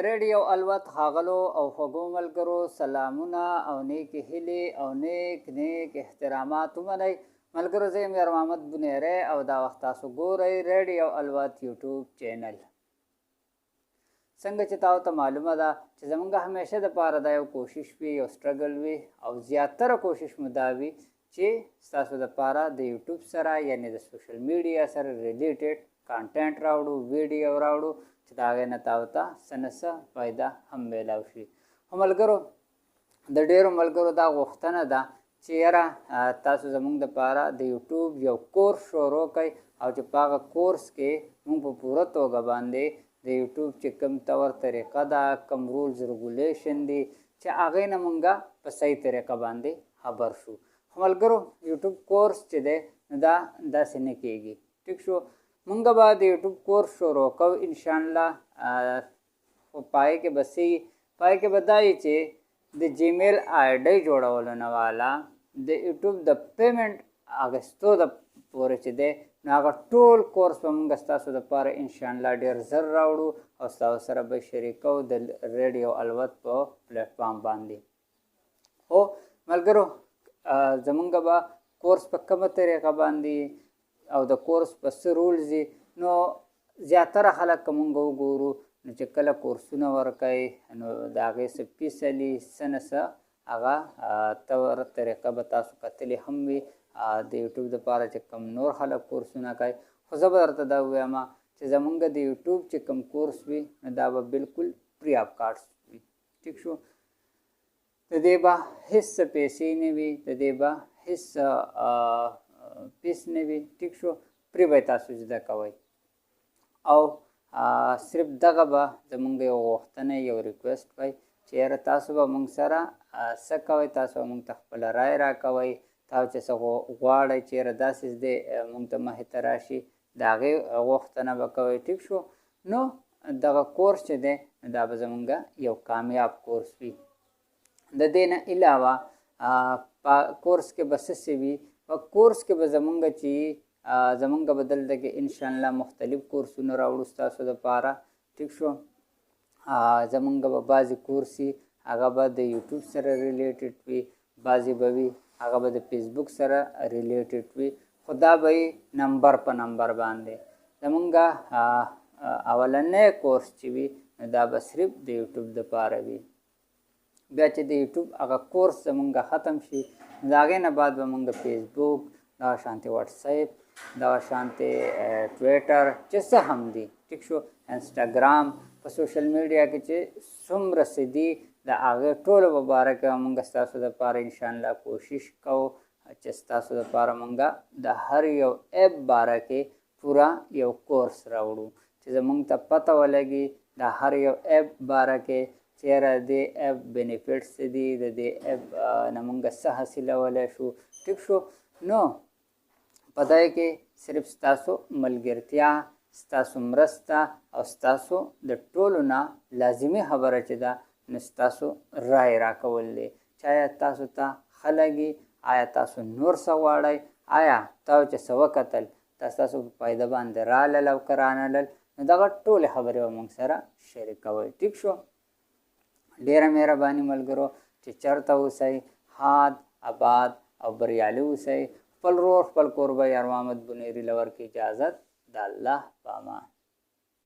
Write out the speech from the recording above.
ریډیو الوت ښاغلو او خوږو ملګرو سلامونه او نیک هیلې او نیک احترامات ومنئ. ملګرو زه یم یار محمد بنیری او دا وخت تاسو ګورئ ریډیو الوت یوټیوب چینل. څنګه چې تاسو ته معلومه ده چې زمونږ همیشه دپاره دا یو کوشش وي، یو سټرګل وي او زیاتره کوشش مو دا وي چې ستاسو دپاره د یوټیوب سره یعنې د سوشل میډیا سره ریلیټډ کانټینټ راوړو، ویډیو راوړو چې د هغې نه تاسو ته څه نه څه فایده هم میلاو شي. خو ملګرو د ډېرو ملګرو دا غوښتنه ده چې یاره تاسو زموږ دپاره د یوټیوب یو کورس شروع کړئ او چې په هغه کورس کې موږ په پوره توګه باندې د یوټیوب چې کوم طور طریقه ده، کوم رولز ریګولیشن دي چې هغې نه موږ په صحیح طریقه باندې خبر شو. خو ملګرو یوټیوب کورس چې دی نو دا داسې نه کېږي. ټیک شو، موږ به د یوټیوب کورس شروع کوو انشاءالله. خو پای کې به به دا وي چې د جیمیل آی ډی جوړولو نه والا د یوټیوب د پیمنټ اخیستو د پورې چې دی نو هغه ټول کورس به موږ ستاسو دپاره انشاءالله ډېر زر راوړو او ستاسو سره به شریکو د ریډیو الوت په پلیټفارم باندې. خو ملګرو زمونږ به کورس په کومه طریقه باندې او د کورس په څه رولز دي نو زیاتره خلک که مونږ وګورو نو چې کله کورسونه ورکوي نو د هغې څه فیس علي څه نه څه هغه طور طریقه به تاسو کتلې هم وي د یوټیوب دپاره چې کوم نور خلک کورسونه کوي. خو زه به درته دا ووایم چې زمونږ د یوټیوب چې کوم کورس وي نو دا به بلکل فری آف کاسټ وي. ټیک شو، د دې به هېڅ پیسې نه وي، د دې به هېڅ فیس نه وي. ټیک شو، فری به تاسو زده کوئ او صرف دغه به زمونږ یو غوښتنه یو ریکویسټ وی چې یاره تاسو به مونږ سره څه کوئ، تاسو به مونږ ته خپله رای راکوئ. تاسو چې څه غواړئ چې یاره داسې دی مونږ ته مخې ته راشي د هغې غوښتنه به کوئ. ټیک شو، نو دغه کورس چې دی دا به زمونږ یو کامیاب کورس وي. د دې نه علاوه په کورس کې به څه وي، په کورس کې به زمونږ چې زمونږ به دلته کې انشاءالله مختلف کورسونه راوړو ستاسو دپاره. ټیک شو، زمونږ به بعضې کورس وي هغه به د یوټیوب سره ریلیټډ وي، بعضې به وي هغه به د فیسبوک سره ریلیټډ وي. خو دا به یې نمبر په نمبر باندې. زمونږ اولنی کورس چې وي نو دا به صرف د یوټیوب دپاره وي. بیا چې د یوټیوب هغه کورس زمونږ ختم شي د هغې نه بعد به مونږ فیسبوک، دغه شانتې واټساپ، دغه شانتې ټویټر چې څه هم دي، ټیک شو، انسټاګرام، په سوشل میډیا کې چې څومره څه دي د هغې ټولو په باره کې به مونږ ستاسو دپاره انشاءالله کوشش کوو چې ستاسو دپاره مونږ د هر یو ایپ باره کې پوره یو کورس راوړو چې زمونږ ته پته ولګي د هر یو ایپ باره کې چې یاره د ایپ بینیفټس څه دي، د دې ایپ نه مونږ څه حاصلولی شو. ټیک شو، نو په دې کې صرف ستاسو ملګرتیا، ستاسو مرسته او ستاسو د ټولو نه لازمي خبره چې ده نو ستاسو رای راکول دی چې آیا تاسو ته ښه لګي، آیا تاسو نور څه غواړئ، آیا تاسو چې څه وکتل تاسو په فایده باندې رالل او که رانلل نو دغه ټولې خبرې به موږ سره شریکوئ. ټیک شو، ډېره مهرباني ملګرو چې چېرته اوسئ ښاد آباد او بریالي اوسئ. خپل رور خپل کور به یار محمد بنیری له ورکړي اجازت د الله په امان.